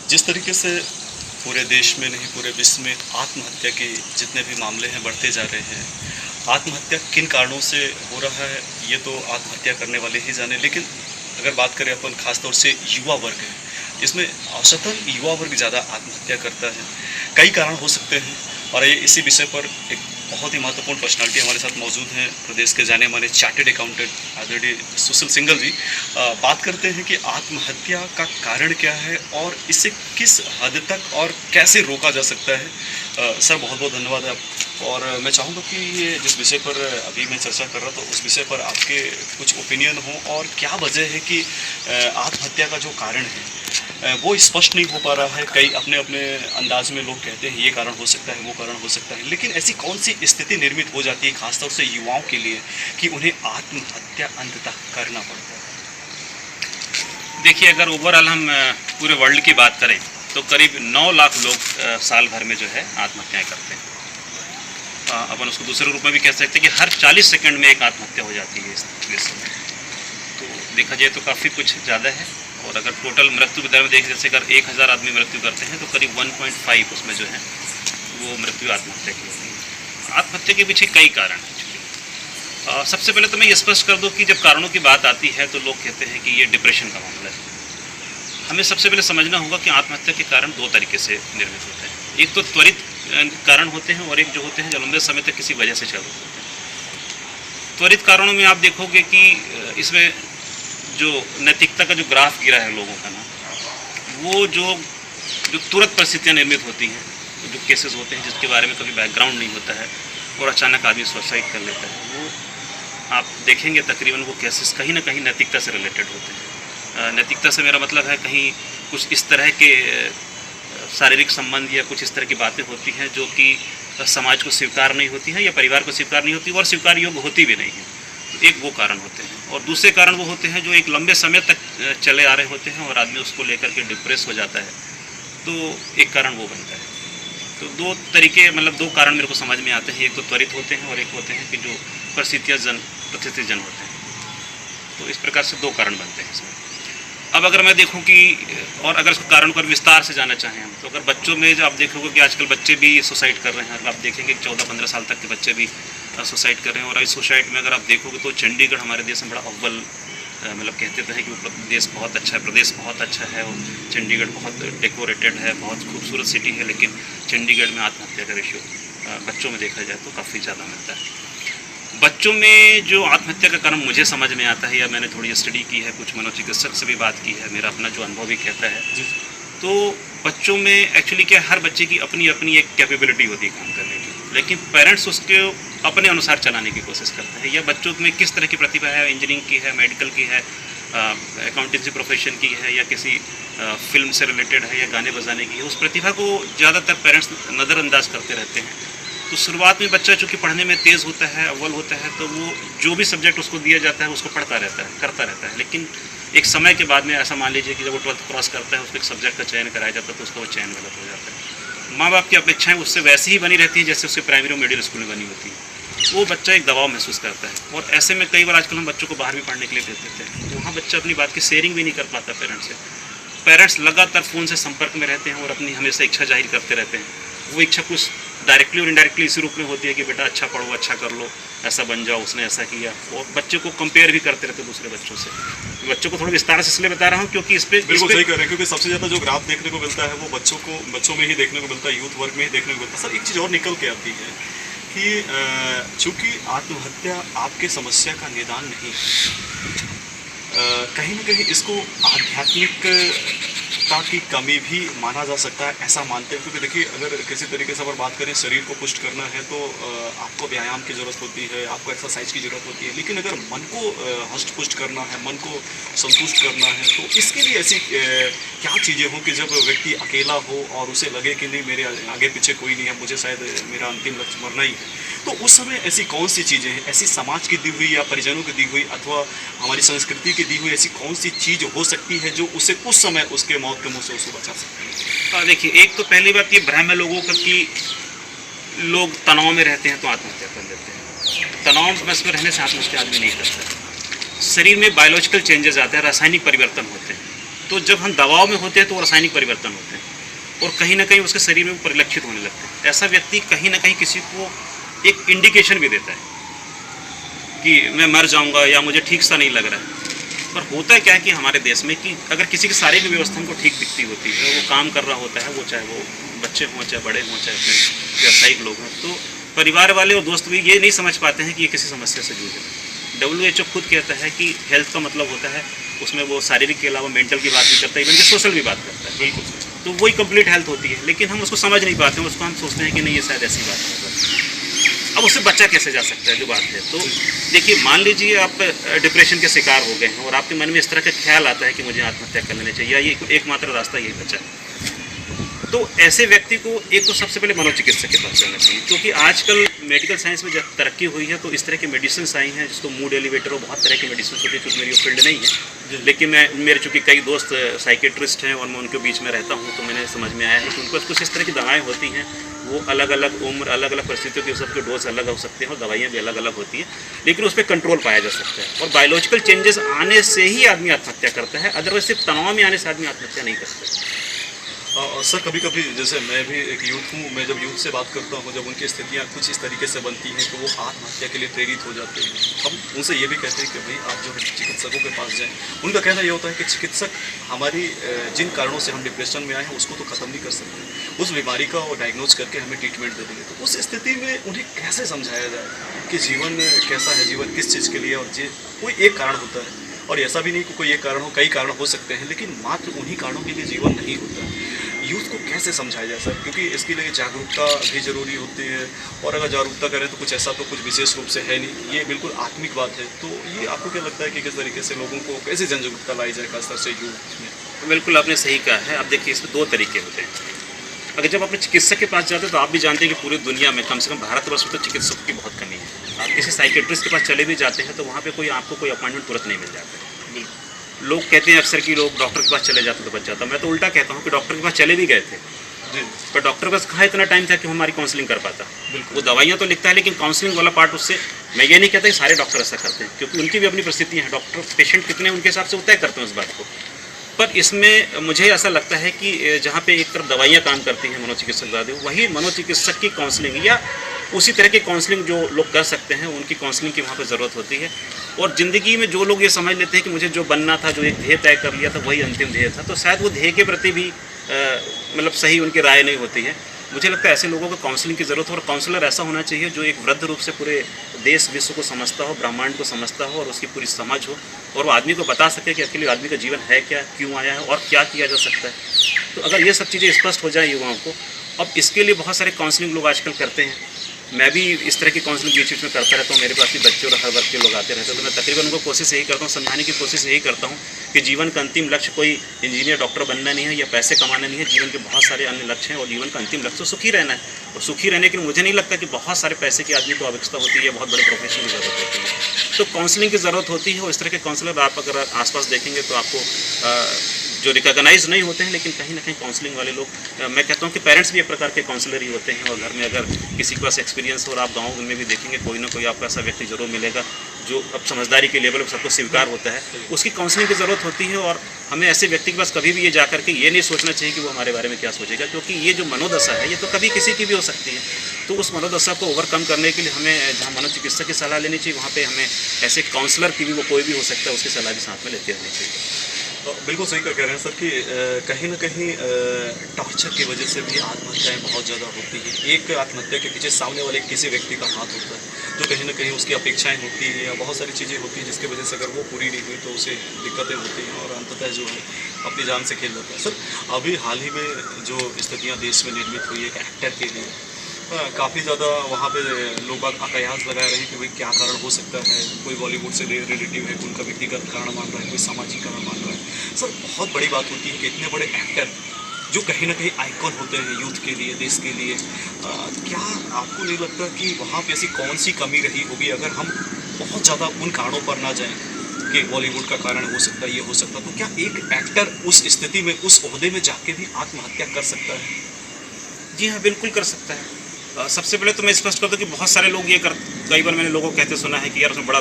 जिस तरीके से पूरे देश में नहीं पूरे विश्व में आत्महत्या के जितने भी मामले हैं बढ़ते जा रहे हैं। आत्महत्या किन कारणों से हो रहा है ये तो आत्महत्या करने वाले ही जाने, लेकिन अगर बात करें अपन खासतौर से युवा वर्ग है, इसमें औसतन युवा वर्ग ज़्यादा आत्महत्या करता है। कई कारण हो सकते हैं और ये इसी विषय पर एक बहुत ही महत्वपूर्ण पर्सनालिटी हमारे साथ मौजूद हैं, प्रदेश के जाने माने चार्टेड अकाउंटेंट आदरणीय सुशील सिंघल जी। बात करते हैं कि आत्महत्या का कारण क्या है और इसे किस हद तक और कैसे रोका जा सकता है। सर बहुत बहुत धन्यवाद आप। और मैं चाहूँगा कि ये जिस विषय पर अभी मैं चर्चा कर रहा था उस विषय पर आपके कुछ ओपिनियन हो और क्या वजह है कि आत्महत्या का जो कारण है वो स्पष्ट नहीं हो पा रहा है। कई अपने अपने अंदाज में लोग कहते हैं ये कारण हो सकता है, वो कारण हो सकता है, लेकिन ऐसी कौन सी स्थिति निर्मित हो जाती है खासतौर से युवाओं के लिए कि उन्हें आत्महत्या अंततः करना पड़ता है। देखिए, अगर ओवरऑल हम पूरे वर्ल्ड की बात करें तो करीब 9 लाख लोग साल भर में जो है आत्महत्याएं करते हैं। अपन उसको दूसरे रूप में भी कह सकते हैं कि हर 40 सेकंड में एक आत्महत्या हो जाती है इस देश में। तो देखा जाए तो काफ़ी कुछ ज़्यादा है। और अगर टोटल मृत्यु की दर में देखें, जैसे अगर 1000 आदमी मृत्यु करते हैं तो करीब 1.5 उसमें जो है वो मृत्यु आत्महत्या की होती है। आत्महत्या के पीछे कई कारण हैं। सबसे पहले तो मैं ये स्पष्ट कर दूं कि जब कारणों की बात आती है तो लोग कहते हैं कि ये डिप्रेशन का मामला है। हमें सबसे पहले समझना होगा कि आत्महत्या के कारण 2 तरीके से निर्मित होते हैं। एक तो त्वरित कारण होते हैं और एक जो होते हैं जो लंबे समय तक किसी वजह से चालू होते हैं। त्वरित कारणों में आप देखोगे कि इसमें जो नैतिकता का जो ग्राफ गिरा है लोगों का ना, वो जो तुरंत परिस्थितियाँ निर्मित होती हैं, जो केसेस होते हैं जिसके बारे में कभी बैकग्राउंड नहीं होता है और अचानक आदमी सुसाइड कर लेता है, वो आप देखेंगे तकरीबन वो केसेस कहीं ना कहीं नैतिकता से रिलेटेड होते हैं। नैतिकता से मेरा मतलब है कहीं कुछ इस तरह के शारीरिक संबंध या कुछ इस तरह की बातें होती हैं जो कि समाज को स्वीकार नहीं होती हैं या परिवार को स्वीकार नहीं होती और स्वीकार योग्य होती भी नहीं है। तो एक वो कारण होते हैं और दूसरे कारण वो होते हैं जो एक लंबे समय तक चले आ रहे होते हैं और आदमी उसको लेकर के डिप्रेस हो जाता है। तो एक कारण वो बनता है। तो 2 तरीके, मतलब 2 कारण मेरे को समझ में आते हैं। एक तो त्वरित होते हैं और एक होते हैं कि जो परिस्थितिजन होते हैं। तो इस प्रकार से 2 कारण बनते हैं इसमें। अब अगर मैं देखूं कि और अगर इसको कारण पर विस्तार से जाना चाहें हम, तो अगर बच्चों में जो आप देखोगे कि आजकल बच्चे भी सुसाइड कर रहे हैं। अगर आप देखेंगे 14-15 साल तक के बच्चे भी सुसाइड कर रहे हैं। और इस सुसाइड में अगर आप देखोगे तो चंडीगढ़ हमारे देश में बड़ा अव्वल, मतलब कहते तो हैं कि वो देश बहुत अच्छा है, प्रदेश बहुत अच्छा है और चंडीगढ़ बहुत डेकोरेटेड है, बहुत खूबसूरत सिटी है, लेकिन चंडीगढ़ में आत्महत्या का रेशियो बच्चों में देखा जाए तो काफ़ी ज़्यादा मिलता है। बच्चों में जो आत्महत्या का कारण मुझे समझ में आता है या मैंने थोड़ी स्टडी की है, कुछ मनोचिकित्सक से भी बात की है, मेरा अपना जो अनुभव भी कहता है, तो बच्चों में एक्चुअली क्या, हर बच्चे की अपनी अपनी एक कैपेबिलिटी होती है काम करने की, लेकिन पेरेंट्स उसके अपने अनुसार चलाने की कोशिश करते हैं। या बच्चों में किस तरह की प्रतिभा है, इंजीनियरिंग की है, मेडिकल की है, अकाउंटेंसी प्रोफेशन की है या किसी फिल्म से रिलेटेड है या गाने बजाने की है, उस प्रतिभा को ज़्यादातर पेरेंट्स नज़रअंदाज करते रहते हैं। तो शुरुआत में बच्चा चूँकि पढ़ने में तेज़ होता है, अव्वल होता है, तो वो जो भी सब्जेक्ट उसको दिया जाता है उसको पढ़ता रहता है, करता रहता है। लेकिन एक समय के बाद में ऐसा मान लीजिए कि जब वो 12th क्रॉस करता है, उसको एक सब्जेक्ट का चयन कराया जाता है तो उसका वो चयन गलत हो जाता है। माँ बाप की अपेक्षाएं उससे वैसी ही बनी रहती हैं जैसे उसके प्राइमरी और मिडिल स्कूल में बनी होती है। वो बच्चा एक दबाव महसूस करता है और ऐसे में कई बार आजकल हम बच्चों को बाहर भी पढ़ने के लिए भेज देते हैं, वहाँ बच्चा अपनी बात की शेयरिंग भी नहीं कर पाता पेरेंट्स से। पेरेंट्स लगातार फ़ोन से संपर्क में रहते हैं और अपनी हमेशा इच्छा जाहिर करते रहते हैं। वो इच्छा कुछ डायरेक्टली और इनडायरेक्टली इसी रूप में होती है कि बेटा अच्छा पढ़ो, अच्छा कर लो, ऐसा बन जाओ, उसने ऐसा किया, और बच्चे को कंपेयर भी करते रहते हैं दूसरे बच्चों से। बच्चों को थोड़ा विस्तार से इसलिए बता रहा हूँ क्योंकि इस पे बिल्कुल सही कह रहे हैं, क्योंकि सबसे ज़्यादा जो ग्राफ देखने को मिलता है वो बच्चों में ही देखने को मिलता है, यूथ वर्ग में ही देखने को मिलता है। सर एक चीज़ और निकल के आती है कि चूँकि आत्महत्या आपके समस्या का निदान नहीं, कहीं ना कहीं इसको आध्यात्मिकता की कमी भी माना जा सकता है, ऐसा मानते हैं। क्योंकि देखिए, अगर किसी तरीके से अगर बात करें शरीर को पुष्ट करना है तो आपको व्यायाम की ज़रूरत होती है, आपको एक्सरसाइज की ज़रूरत होती है, लेकिन अगर मन को हष्ट पुष्ट करना है, मन को संतुष्ट करना है, तो इसके लिए ऐसी क्या चीज़ें हों कि जब व्यक्ति अकेला हो और उसे लगे कि नहीं मेरे आगे पीछे कोई नहीं है, मुझे शायद मेरा अंतिम लक्ष्य मरना ही है, तो उस समय ऐसी कौन सी चीज़ें हैं, ऐसी समाज की दी हुई या परिजनों की दी हुई अथवा हमारी संस्कृति की दी हुई ऐसी कौन सी चीज़ हो सकती है जो उसे उस समय उसके मौत के मुंह से उसे बचा सकती है? देखिए, एक तो पहली बात ये भ्रम है लोगों का कि लोग तनाव में रहते हैं तो आत्महत्या कर लेते हैं। तनाव में रहने से आत्महत्या आदमी नहीं करता। शरीर में बायोलॉजिकल चेंजेस आते हैं, रासायनिक परिवर्तन होते हैं। तो जब हम दबाव में होते हैं तो वो रासायनिक परिवर्तन होते हैं और कहीं ना कहीं उसके शरीर में वो परिलक्षित होने लगते हैं। ऐसा व्यक्ति कहीं ना कहीं किसी को एक इंडिकेशन भी देता है कि मैं मर जाऊंगा या मुझे ठीक सा नहीं लग रहा है। पर होता है क्या है कि हमारे देश में कि अगर किसी की शारीरिक व्यवस्था को ठीक दिखती होती है, वो काम कर रहा होता है, वो चाहे वो बच्चे हों, चाहे बड़े हों, चाहे अपने व्यावसायिक लोग हों, तो परिवार वाले और दोस्त भी ये नहीं समझ पाते हैं कि ये किसी समस्या से जूझ रहे हैं। WHO खुद कहता है कि हेल्थ का मतलब होता है, उसमें वो शारीरिक के अलावा मेंटल की बात भी करता है, इवन कि सोशल भी बात करता है। बिल्कुल। तो वही कंप्लीट हेल्थ होती है, लेकिन हम उसको समझ नहीं पाते हैं, उसको हम सोचते हैं कि नहीं ये शायद ऐसी बात है। अब उससे बच्चा कैसे जा सकता है, जो बात है। तो देखिए, मान लीजिए आप डिप्रेशन के शिकार हो गए हैं और आपके मन में इस तरह का ख्याल आता है कि मुझे आत्महत्या कर लेनी चाहिए या ये एकमात्र रास्ता यही बचा है, तो ऐसे व्यक्ति को एक तो सबसे पहले मनोचिकित्सक के पास जाना चाहिए, क्योंकि आजकल मेडिकल साइंस में जब तरक्की हुई है तो इस तरह की मेडिसिन आई हैं जिसको मूड एलिवेटर और बहुत तरह की मेडिसिन होती है। क्योंकि मेरी फील्ड नहीं है, लेकिन मेरे चूँकि कई दोस्त साइकेट्रिस्ट हैं और मैं उनके बीच में रहता हूँ, तो मैंने समझ में आया है कि उनको कुछ इस तरह की दवाएँ होती हैं, वो अलग अलग उम्र, अलग अलग परिस्थितियों के सबके डोज अलग हो सकते हैं और दवाइयाँ भी अलग अलग होती हैं, लेकिन उस पर कंट्रोल पाया जा सकता है। और बायोलॉजिकल चेंजेस आने से ही आदमी आत्महत्या करता है, अदरवाइज सिर्फ तनाव में आने से आदमी आत्महत्या नहीं करता। सर, कभी कभी जैसे मैं भी एक यूथ हूँ, मैं जब यूथ से बात करता हूँ, जब उनकी स्थितियाँ कुछ इस तरीके से बनती हैं तो वो आत्महत्या के लिए प्रेरित हो जाते हैं। हम उनसे ये भी कहते हैं कि भाई आप जो है चिकित्सकों के पास जाएं। उनका कहना ये होता है कि चिकित्सक हमारी जिन कारणों से हम डिप्रेशन में आए हैं उसको तो ख़त्म नहीं कर सकते, उस बीमारी का वो डायग्नोज करके हमें ट्रीटमेंट दे देंगे। तो उस स्थिति में उन्हें कैसे समझाया जाए कि जीवन कैसा है, जीवन किस चीज़ के लिए, और कोई एक कारण होता है, और ऐसा भी नहीं कि कोई एक कारण हो, कई कारण हो सकते हैं, लेकिन मात्र उन्हीं कारणों के लिए जीवन नहीं होता है। यूथ को कैसे समझाया जाए सर, क्योंकि इसके लिए जागरूकता भी ज़रूरी होती है, और अगर जागरूकता करें तो कुछ ऐसा तो कुछ विशेष रूप से है नहीं, ये बिल्कुल आत्मिक बात है। तो ये आपको क्या लगता है कि किस तरीके से लोगों को कैसे जनजागरूकता लाई जाए, खासतौर से यूथ में? बिल्कुल आपने सही कहा है। अब देखिए, इसमें दो तरीके होते हैं। अगर जब अपने चिकित्सक के पास जाते हैं तो आप भी जानते हैं कि पूरी दुनिया में, कम से कम भारतवर्ष में, तो चिकित्सकों की बहुत कमी है। आप किसी साइकेट्रिस्ट के पास चले भी जाते हैं तो वहाँ पे आपको कोई अपॉइंटमेंट तुरंत नहीं मिल जाता है। लोग कहते हैं अक्सर कि लोग डॉक्टर के पास चले जाते तो बच जाता। मैं तो उल्टा कहता हूँ कि डॉक्टर के पास चले भी गए थे जी, पर डॉक्टर के पास कहाँ इतना टाइम था कि हमारी काउंसलिंग कर पाता। वो दवाइयाँ तो लिखता है, लेकिन काउंसलिंग वाला पार्ट उससे, मैं ये नहीं कहता कि सारे डॉक्टर ऐसा करते हैं, क्योंकि उनकी भी अपनी परिस्थितियाँ हैं। डॉक्टर पेशेंट कितने उनके हिसाब से वो तय करते हैं उस बात को। पर इसमें मुझे ऐसा लगता है कि जहाँ पे एक तरफ दवाइयाँ काम करती हैं मनोचिकित्सक ज़्यादा, वही मनोचिकित्सक की काउंसलिंग या उसी तरह की काउंसलिंग जो लोग कर सकते हैं, उनकी काउंसलिंग की वहाँ पे ज़रूरत होती है। और ज़िंदगी में जो लोग ये समझ लेते हैं कि मुझे जो बनना था, जो एक ध्येय तय कर लिया था, वही अंतिम ध्येय था, तो शायद वो ध्येय के प्रति भी मतलब सही उनकी राय नहीं होती है। मुझे लगता है ऐसे लोगों को काउंसलिंग की ज़रूरत हो, और काउंसलर ऐसा होना चाहिए जो एक वृद्ध रूप से पूरे देश विश्व को समझता हो, ब्रह्मांड को समझता हो, और उसकी पूरी समझ हो, और वो आदमी को बता सके कि आखिर आदमी का जीवन है क्या, क्यों आया है और क्या किया जा सकता है। तो अगर ये सब चीज़ें स्पष्ट हो जाए युवाओं को, अब इसके लिए बहुत सारे काउंसलिंग लोग आजकल करते हैं। मैं भी इस तरह की काउंसलिंग बीच बीच में करता रहता हूँ। मेरे पास भी बच्चे और हर वर्ग के लोग आते रहते हैं, तो मैं तकरीबन उनको कोशिश यही करता हूँ, समझाने की कोशिश यही करता हूँ कि जीवन का अंतिम लक्ष्य कोई इंजीनियर डॉक्टर बनना नहीं है या पैसे कमाना नहीं है। जीवन के बहुत सारे अन्य लक्ष्य हैं, और जीवन का अंतिम लक्ष्य तो सुखी रहना है। और सुखी रहने के लिए मुझे नहीं लगता कि बहुत सारे पैसे की आदमी को आवश्यकता होती है, बहुत बड़े प्रोफेशन की ज़रूरत होती है। तो काउंसलिंग की ज़रूरत होती है, और इस तरह के काउंसलर आप अगर आसपास देखेंगे तो आपको जो रिकॉग्नाइज नहीं होते हैं, लेकिन कहीं ना कहीं काउंसलिंग वाले लोग, मैं कहता हूँ कि पेरेंट्स भी एक प्रकार के काउंसलर ही होते हैं। और घर में अगर किसी के पास एक्सपीरियंस हो, और आप गाँव में भी देखेंगे कोई ना कोई आपको ऐसा व्यक्ति जरूर मिलेगा जो अब समझदारी के लेवल पर सबको स्वीकार होता है, उसकी काउंसलिंग की ज़रूरत होती है। और हमें ऐसे व्यक्ति के पास कभी भी ये जाकर के ये नहीं सोचना चाहिए कि वो हमारे बारे में क्या सोचेगा, क्योंकि ये जो मनोदशा है ये तो कभी किसी की भी हो सकती है। तो उस मनोदशा को ओवरकम करने के लिए हमें जहाँ मनोचिकित्सक की सलाह लेनी चाहिए, वहाँ पे हमें ऐसे काउंसलर की भी, वो कोई भी हो सकता है, उसकी सलाह भी साथ में लेते रहनी चाहिए। बिल्कुल सही कह रहे हैं सर कि कहीं ना कहीं टॉर्चर की वजह से भी आत्महत्याएं बहुत ज़्यादा होती हैं। एक आत्महत्या के पीछे सामने वाले किसी व्यक्ति का हाथ होता है, जो कहीं ना कहीं उसकी अपेक्षाएं होती हैं या बहुत सारी चीज़ें होती हैं, जिसकी वजह से अगर वो पूरी नहीं हुई तो उसे दिक्कतें होती हैं, और अंततः जो है अपनी जान से खेल जाता है। सर, अभी हाल ही में जो स्थितियाँ देश में निर्मित हुई है एक एक्टर के लिए, काफ़ी ज़्यादा वहाँ पे लोग कयास लगा रहे हैं कि भाई क्या कारण हो सकता है। कोई बॉलीवुड से रिलेटिव है, उनका व्यक्तिगत कारण मान रहा है, कोई सामाजिक कारण मान रहा है। सर, बहुत बड़ी बात होती है कि इतने बड़े एक्टर जो कहीं ना कहीं आइकॉन होते हैं यूथ के लिए, देश के लिए, क्या आपको नहीं लगता कि वहाँ पे ऐसी कौन सी कमी रही होगी, अगर हम बहुत ज़्यादा उन कारणों पर ना जाएं कि बॉलीवुड का कारण हो सकता है, ये हो सकता, तो क्या एक एक्टर उस स्थिति में, उस ओहदे में जाके भी आत्महत्या कर सकता है? जी हाँ, बिल्कुल कर सकता है। सबसे पहले तो मैं स्पष्ट कर दूं कि बहुत सारे लोग कई बार मैंने लोगों को कहते सुना है कि यार उसने बड़ा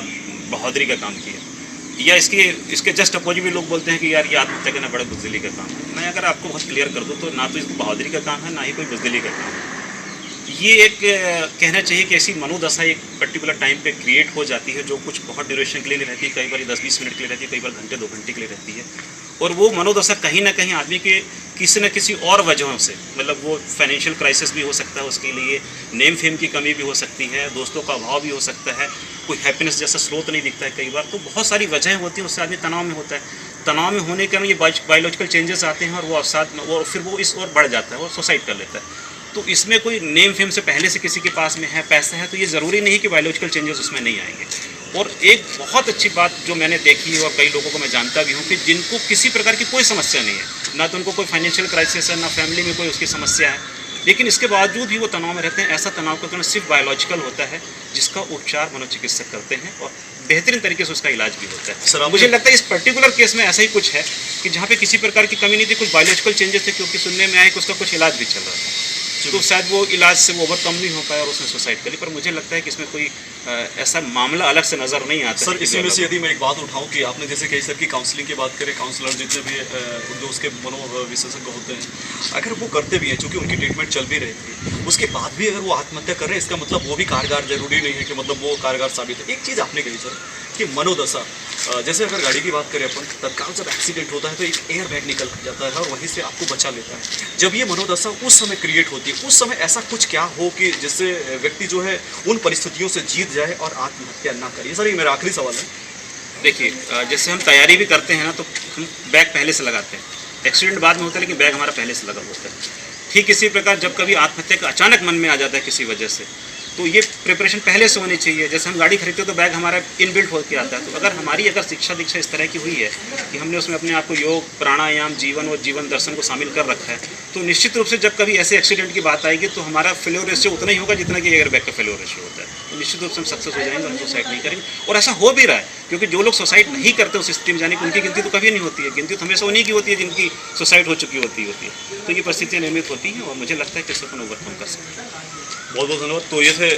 बहादुरी का काम किया। या इसके जस्ट अपोजिट भी लोग बोलते हैं कि यार ये आत्महत्या करना बड़ा बुज़दिली का काम है। मैं अगर आपको बहुत क्लियर कर दूँ तो ना तो इसको बहादुरी का काम है, ना ही कोई बुज़दिली का काम है। ये एक कहना चाहिए कि ऐसी मनोदशा एक पर्टिकुलर टाइम पे क्रिएट हो जाती है जो कुछ बहुत ड्यूरेशन के लिए नहीं रहती है, कई बार 10-20 मिनट के लिए रहती है, कई बार घंटे 2 घंटे के लिए रहती है। और वो मनोदशा कहीं ना कहीं आदमी के किसी न किसी और वजहों से, मतलब वो फाइनेंशियल क्राइसिस भी हो सकता है उसके लिए, नेम फेम की कमी भी हो सकती है, दोस्तों का अभाव भी हो सकता है, कोई हैप्पीनेस जैसा स्रोत नहीं दिखता है कई बार, तो बहुत सारी वजहें होती हैं, उससे आदमी तनाव में होता है। तनाव में होने के कारण ये बायोलॉजिकल चेंजेस आते हैं और वो अवसाद वो फिर वो इस ओर बढ़ जाता है, वो सुसाइड कर लेता है। तो इसमें कोई नेम फेम से पहले से किसी के पास में है, पैसा है, तो ये ज़रूरी नहीं कि बायोलॉजिकल चेंजेस उसमें नहीं आएंगे। और एक बहुत अच्छी बात जो मैंने देखी है और कई लोगों को मैं जानता भी हूँ कि जिनको किसी प्रकार की कोई समस्या नहीं है, ना तो उनको कोई फाइनेंशियल क्राइसिस है, ना फैमिली में कोई उसकी समस्या है, लेकिन इसके बावजूद भी वो तनाव में रहते हैं। ऐसा तनाव का कारण सिर्फ बायोलॉजिकल होता है जिसका उपचार मनोचिकित्सक करते हैं और बेहतरीन तरीके से उसका इलाज भी होता है। सर, मुझे लगता है इस पर्टिकुलर केस में ऐसा ही कुछ है कि जहाँ पे किसी प्रकार की कमी नहीं थी, कुछ बायोलॉजिकल चेंजेस थे, क्योंकि सुनने में आया कि उसका कुछ इलाज भी चल रहा था, तो शायद वो इलाज से वो ओवरकम नहीं हो पाया और उसने सुसाइड करी। पर मुझे लगता है कि इसमें कोई ऐसा मामला अलग से नज़र नहीं आता सर। इसी में से यदि मैं एक बात उठाऊं कि आपने जैसे कही सर की काउंसलिंग की बात करें, काउंसलर जितने भी जो उसके मनोविशेषज्ञ होते हैं, अगर वो करते भी हैं, चूँकि उनकी ट्रीटमेंट चल भी रही थी, उसके बाद भी अगर वो आत्महत्या कर रहे हैं, इसका मतलब वो भी कारगर जरूरी नहीं है कि मतलब वो कारगर साबित है। एक चीज़ आपने कही सर कि मनोदशा, जैसे अगर गाड़ी की बात करें अपन, तत्काल जब एक्सीडेंट होता है तो एक एयर बैग निकल जाता है और वहीं से आपको बचा लेता है। जब ये मनोदशा उस समय क्रिएट होती है, उस समय ऐसा कुछ क्या हो कि जिससे व्यक्ति जो है उन परिस्थितियों से जीत जाए और आत्महत्या ना करे। सर, ये मेरा आखिरी सवाल है। देखिए, जैसे हम तैयारी भी करते हैं ना, तो हम बैग पहले से लगाते हैं। एक्सीडेंट बाद में होता है लेकिन बैग हमारा पहले से लगा होता है। ठीक इसी प्रकार जब कभी आत्महत्या का अचानक मन में आ जाता है किसी वजह से, तो ये प्रिपरेशन पहले से होनी चाहिए। जैसे हम गाड़ी खरीदते हैं तो बैग हमारा इनबिल्ट होकर आता है। तो अगर हमारी शिक्षा दीक्षा इस तरह की हुई है कि हमने उसमें अपने आप को योग, प्राणायाम, जीवन और जीवन दर्शन को शामिल कर रखा है, तो निश्चित रूप से जब कभी ऐसे एक्सीडेंट की बात आएगी तो हमारा फेल्योर रेशियो उतना ही होगा जितना कि एयर बैग का फेल्योर रेशियो होता है। तो निश्चित रूप से हम सक्सेस हो जाएंगे, हम सुसाइड नहीं करेंगे। और ऐसा हो भी रहा है, क्योंकि जो लोग सुसाइड नहीं करते उस स्थिति में जाने की, उनकी गिनती तो कभी नहीं होती है। गिनती तो हमेशा उन्हीं की होती है जिनकी सुसाइड हो चुकी होती है। तो ये परिस्थितियाँ निर्मित होती हैं और मुझे लगता है कि इसको अपन ओवरकम कर सकते हैं। बहुत बहुत धन्यवाद। तो ये थे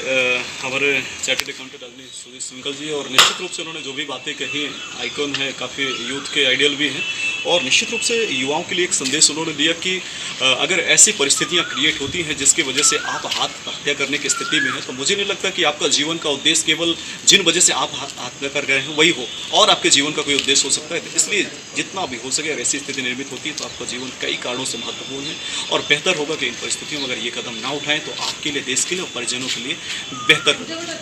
हमारे चार्टर्ड अकाउंटेंट आदमी सुधीर सिंगल जी, और निश्चित रूप से उन्होंने जो भी बातें कही, आइकॉन है, काफ़ी यूथ के आइडियल भी हैं, और निश्चित रूप से युवाओं के लिए एक संदेश उन्होंने दिया कि अगर ऐसी परिस्थितियां क्रिएट होती हैं जिसकी वजह से आप आत्महत्या करने की स्थिति में हैं, तो मुझे नहीं लगता कि आपका जीवन का उद्देश्य केवल जिन वजह से आप आत्महत्या कर गए हैं वही हो, और आपके जीवन का कोई उद्देश्य हो सकता है। तो इसलिए जितना भी हो सके, अगर ऐसी स्थिति निर्मित होती है तो आपका जीवन कई कारणों से महत्वपूर्ण है, और बेहतर होगा कि इन परिस्थितियों में अगर ये कदम ना उठाएं तो आपके लिए, देश के लिए और परिजनों के लिए बेहतर होगा।